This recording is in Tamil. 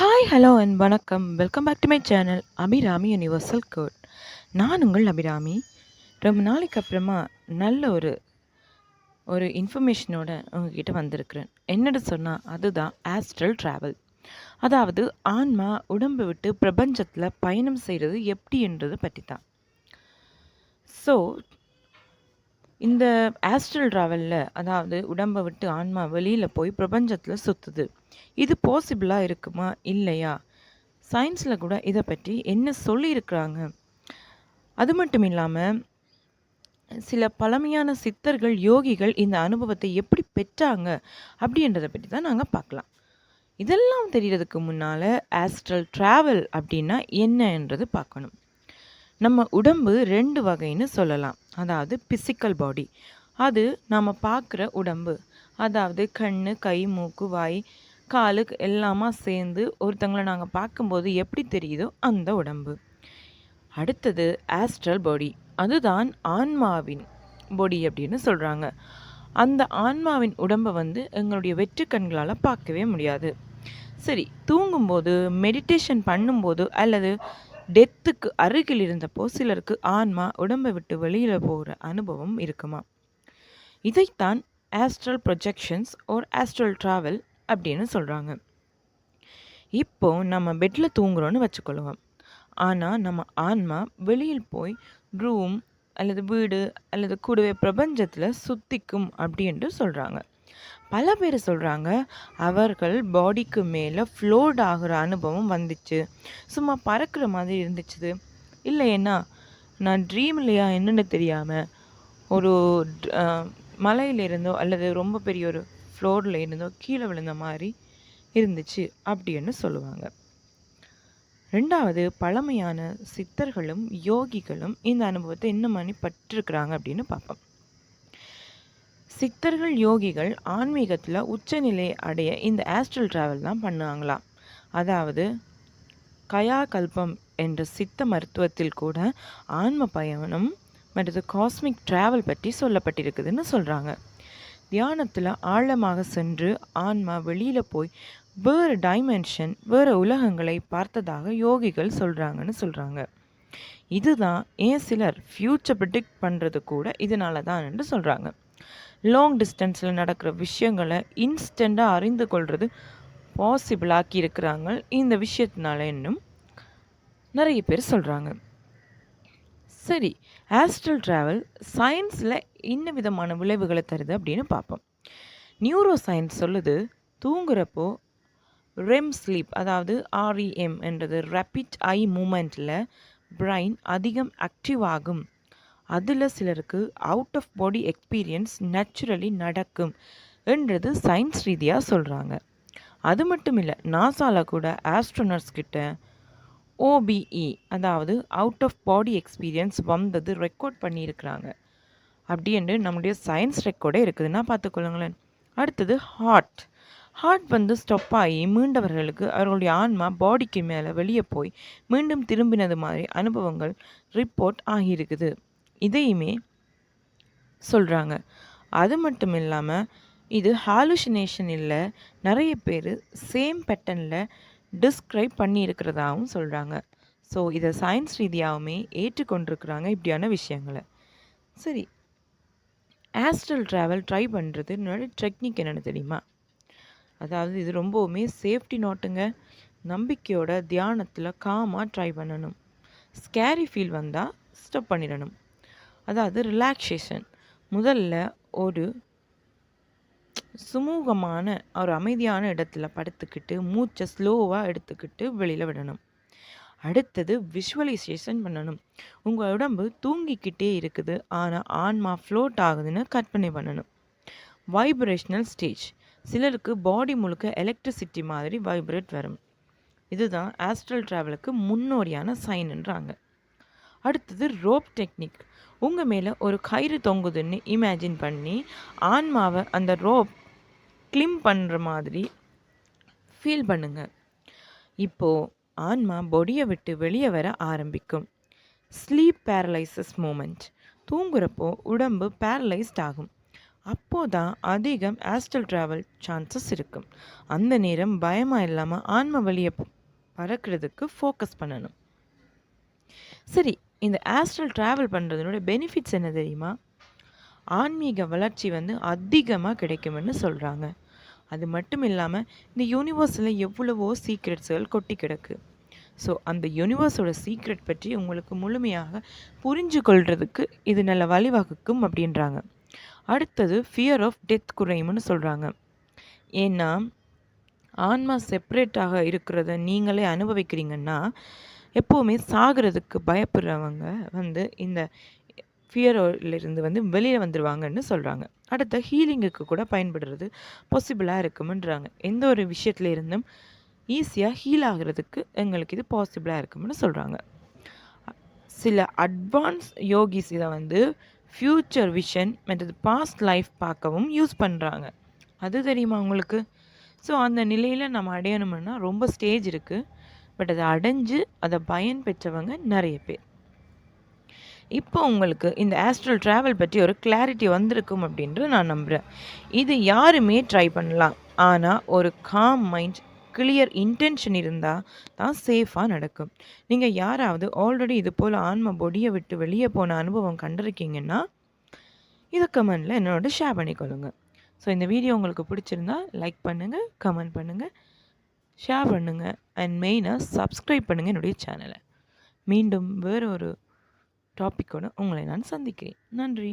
ஹாய் ஹலோ அண்ட் வணக்கம் welcome back to my channel Abirami universal code. நான் உங்கள் அபிராமி. ரொம்ப நாளைக்கு அப்புறமா நல்ல ஒரு ஒரு இன்ஃபர்மேஷனோட உங்ககிட்ட வந்திருக்கிறேன். என்னன்னு சொன்னால் அதுதான் ஆஸ்ட்ரல் ட்ராவல். அதாவது ஆன்மா உடம்பு விட்டு பிரபஞ்சத்தில் பயணம் செய்கிறது எப்படின்றதை பற்றி தான். ஸோ இந்த ஆஸ்ட்ரல் ட்ராவலில் அதாவது உடம்பை விட்டு ஆன்மா வெளியில் போய் பிரபஞ்சத்தில் சுற்றுது. இது பாசிபிளாக இருக்குமா இல்லையா? சயின்ஸில் கூட இதை பற்றி என்ன சொல்லியிருக்கிறாங்க? அது மட்டும் இல்லாமல் சில பழமையான சித்தர்கள் யோகிகள் இந்த அனுபவத்தை எப்படி பெற்றாங்க அப்படின்றத பற்றி தான் நாங்கள் பார்க்கலாம். இதெல்லாம் தெரியறதுக்கு முன்னால் ஆஸ்ட்ரல் ட்ராவல் அப்படின்னா என்னன்றது பார்க்கணும். நம்ம உடம்பு 2 வகைன்னு சொல்லலாம். அதாவது பிசிக்கல் பாடி, அது நாம் பார்க்குற உடம்பு. அதாவது கண், கை, மூக்கு, வாய், காலு எல்லாமா சேர்ந்து ஒருத்தங்களை நாங்கள் பார்க்கும்போது எப்படி தெரியுதோ அந்த உடம்பு. அடுத்தது ஆஸ்ட்ரல் பாடி, அதுதான் ஆன்மாவின் பாடி அப்படின்னு சொல்கிறாங்க. அந்த ஆன்மாவின் உடம்பை எங்களுடைய வெற்று கண்களால் பார்க்கவே முடியாது. சரி, தூங்கும்போது மெடிடேஷன் பண்ணும்போது அல்லது டெத்துக்கு அருகில் இருந்தப்போ சிலருக்கு ஆன்மா உடம்பை விட்டு வெளியில் போகிற அனுபவம் இருக்குமா? இதைத்தான் ஆஸ்ட்ரல் ப்ரொஜெக்ஷன்ஸ் ஒரு ஆஸ்ட்ரல் ட்ராவல் அப்படின்னு சொல்கிறாங்க. இப்போ நம்ம பெட்டில் தூங்குறோன்னு வச்சுக்கொள்ளுவோம். ஆனால் நம்ம ஆன்மா வெளியில் போய் ரூம் அல்லது வீடு அல்லது கூடவே பிரபஞ்சத்தில் சுத்திக்கும் அப்படின்ட்டு சொல்கிறாங்க. பல பேர் சொல்கிறாங்க அவர்கள் பாடிக்கு மேலே ஃப்ளோட் ஆகிற அனுபவம் வந்துச்சு, சும்மா பறக்கிற மாதிரி இருந்துச்சு, இல்லைன்னா நான் ட்ரீம் இல்லையா என்னென்னு தெரியாமல் ஒரு மலையில் இருந்தோ அல்லது ரொம்ப பெரிய ஒரு ஃப்ளோரில் இருந்தோ கீழே விழுந்த மாதிரி இருந்துச்சு அப்படின்னு சொல்லுவாங்க. 2வது, பழமையான சித்தர்களும் யோகிகளும் இந்த அனுபவத்தை என்ன பண்ணி பற்றிருக்கிறாங்க அப்படின்னு பார்ப்போம். சித்தர்கள் யோகிகள் ஆன்மீகத்தில் உச்சநிலை அடைய இந்த ஆஸ்ட்ரல் ட்ராவல் தான் பண்ணுவாங்களாம். அதாவது கயா கல்பம் என்ற சித்த மருத்துவத்தில் கூட ஆன்ம பயணம் மற்றது காஸ்மிக் ட்ராவல் பற்றி சொல்லப்பட்டிருக்குதுன்னு சொல்கிறாங்க. தியானத்தில் ஆழமாக சென்று ஆன்மா வெளியில் போய் வேறு டைமென்ஷன் வேறு உலகங்களை பார்த்ததாக யோகிகள் சொல்கிறாங்கன்னு சொல்கிறாங்க. இதுதான் ஏன் சிலர் ஃப்யூச்சர் ப்ரிடிக்ட் பண்ணுறது கூட இதனால தான் என்று சொல்கிறாங்க. லாங் டிஸ்டன்ஸில் நடக்கிற விஷயங்களை இன்ஸ்டண்ட்டாக அறிந்து கொள்வது பாசிபிள் ஆக்கி இருக்கிறாங்க இந்த விஷயத்தினால இன்னும் நிறைய பேர் சொல்கிறாங்க. சரி, ஆஸ்ட்ரல் ட்ராவல் சயின்ஸில் என்ன விதமான விளைவுகளை தருது அப்படின்னு பார்ப்போம். நியூரோ சயின்ஸ் சொல்லுது, தூங்குறப்போ ரெம் ஸ்லீப், அதாவது REM என்றது ரேபிட் ஐ மூமெண்ட்டில் பிரைன் அதிகம் ஆக்டிவ் ஆகும். அதில் சிலருக்கு out of body experience naturally நடக்கும் என்றது சயின்ஸ் ரீதியாக சொல்கிறாங்க. அது மட்டும் இல்லை, நாசாவில் கூட ஆஸ்ட்ரோனட்ஸ் கிட்ட OBE அதாவது அவுட் ஆஃப் பாடி எக்ஸ்பீரியன்ஸ் வந்தது ரெக்கார்ட் பண்ணியிருக்கிறாங்க. அப்படின்ட்டு நம்முடைய சயின்ஸ் ரெக்கார்டே இருக்குதுன்னா பார்த்துக்கொள்ளுங்களேன். அடுத்தது ஹார்ட் ஸ்டாப் ஆகி மீண்டவர்களுக்கு அவர்களுடைய ஆன்மா பாடிக்கு மேலே வெளியே போய் மீண்டும் திரும்பினது மாதிரி அனுபவங்கள் ரிப்போர்ட் ஆகியிருக்குது. இதையுமே சொல்கிறாங்க. அது மட்டும் இல்லாமல் இது ஹாலுசினேஷன் இல்லை, நிறைய பேர் சேம் பேட்டர்னில் டிஸ்கிரைப் பண்ணியிருக்கிறதாகவும் சொல்கிறாங்க. ஸோ இதை சயின்ஸ் ரீதியாகவுமே ஏற்றுக்கொண்டிருக்கிறாங்க இப்படியான விஷயங்களை. சரி, ஆஸ்ட்ரல் ட்ராவல் ட்ரை பண்ணுறது டெக்னிக் என்னென்னு தெரியுமா? அதாவது இது ரொம்பவுமே சேஃப்டி நோட்டுங்க. நம்பிக்கையோட தியானத்தில் காமாக ட்ரை பண்ணணும். ஸ்கேரி ஃபீல் வந்தால் ஸ்டாப் பண்ணிடணும். அதாவது ரிலாக்ஸேஷன், முதல்ல ஒரு சுமூகமான ஒரு அமைதியான இடத்துல படுத்துக்கிட்டு மூச்சை ஸ்லோவாக எடுத்துக்கிட்டு வெளியில் விடணும். அடுத்தது விஷுவலைசேஷன் பண்ணணும். உங்கள் உடம்பு தூங்கிக்கிட்டே இருக்குது ஆனால் ஆன்மா ஃப்ளோட் ஆகுதுன்னு கற்பனை பண்ணணும். வைப்ரேஷனல் ஸ்டேஜ், சிலருக்கு பாடி முழுக்க எலக்ட்ரிசிட்டி மாதிரி வைப்ரேட் வரும். இதுதான் ஆஸ்ட்ரல் ட்ராவலுக்கு முன்னோடியான சைன்ன்றாங்க. அடுத்தது ரோப் டெக்னிக், உங்கள் மேலே ஒரு கயிறு தொங்குதுன்னு இமேஜின் பண்ணி ஆன்மாவை அந்த ரோப் கிளிம் பண்ணுற மாதிரி ஃபீல் பண்ணுங்க. இப்போது ஆன்மா பொடியை விட்டு வெளியே வர ஆரம்பிக்கும். ஸ்லீப் பேரலைசஸ் மூமெண்ட், தூங்குறப்போ உடம்பு பேரலைஸ்ட் ஆகும். அப்போது தான் அதிகம் ஆஸ்ட்ரல் ட்ராவல் சான்சஸ் இருக்கும். அந்த நேரம் பயமாக இல்லாமல் ஆன்ம வழியை பறக்கிறதுக்கு ஃபோக்கஸ் பண்ணணும். சரி, இந்த ஆஸ்ட்ரல் ட்ராவல் பண்ணுறதுனோட பெனிஃபிட்ஸ் என்ன தெரியுமா? ஆன்மீக வளர்ச்சி அதிகமாக கிடைக்கும்னு சொல்கிறாங்க. அது மட்டும் இல்லாமல் இந்த யூனிவர்ஸில் எவ்வளவோ சீக்ரெட்ஸ்கள் கொட்டி கிடக்கு. ஸோ அந்த யூனிவர்ஸோட சீக்ரெட் பற்றி உங்களுக்கு முழுமையாக புரிஞ்சு கொள்றதுக்கு இது நல்ல வழிவகுக்கும் அப்படின்றாங்க. அடுத்தது ஃபியர் ஆஃப் டெத் குறையும்னு சொல்கிறாங்க. ஏன்னா ஆன்மா செப்பரேட்டாக இருக்கிறத நீங்களே அனுபவிக்கிறீங்கன்னா எப்போவுமே சாகிறதுக்கு பயப்படுறவங்க இந்த ஃபியரிலிருந்து வெளியில் வந்துடுவாங்கன்னு சொல்கிறாங்க. அடுத்த ஹீலிங்குக்கு கூட பயன்படுறது பாசிபிளாக இருக்கும்ன்றாங்க. எந்த ஒரு விஷயத்துல இருந்தும் ஈஸியாக ஹீல் ஆகிறதுக்கு எங்களுக்கு இது பாசிபிளாக இருக்கும்னு சொல்கிறாங்க. சில அட்வான்ஸ் யோகிஸ் இதை ஃப்யூச்சர் விஷன் மற்றது பாஸ்ட் லைஃப் பார்க்கவும் யூஸ் பண்ணுறாங்க. அது தெரியுமா உங்களுக்கு? ஸோ அந்த நிலையில் நம்ம அடையணும்னா ரொம்ப ஸ்டேஜ் இருக்குது. பட் அதை அடைஞ்சு அதை பயன் பெற்றவங்க நிறைய பேர். இப்போ உங்களுக்கு இந்த ஆஸ்ட்ரல் ட்ராவல் பற்றி ஒரு கிளாரிட்டி வந்திருக்கும் அப்படின்ட்டு நான் நம்புகிறேன். இது யாருமே ட்ரை பண்ணலாம். ஆனால் ஒரு காம் மைண்ட், கிளியர் இன்டென்ஷன் இருந்தால் தான் சேஃபாக நடக்கும். நீங்கள் யாராவது ஆல்ரெடி இது போல் ஆன்ம பொடியை விட்டு வெளியே போன அனுபவம் கண்டிருக்கீங்கன்னா இதை கமெண்டில் என்னோட ஷேர் பண்ணிக்கொள்ளுங்க. ஸோ இந்த வீடியோ உங்களுக்கு பிடிச்சிருந்தா லைக் பண்ணுங்கள், கமெண்ட் பண்ணுங்கள், ஷேர் பண்ணுங்கள் அண்ட் மெயினாக சப்ஸ்கிரைப் பண்ணுங்கள் என்னுடைய சேனலை. மீண்டும் வேறு ஒரு டாப்பிக்கோடு உங்களை நான் சந்திக்கிறேன். நன்றி.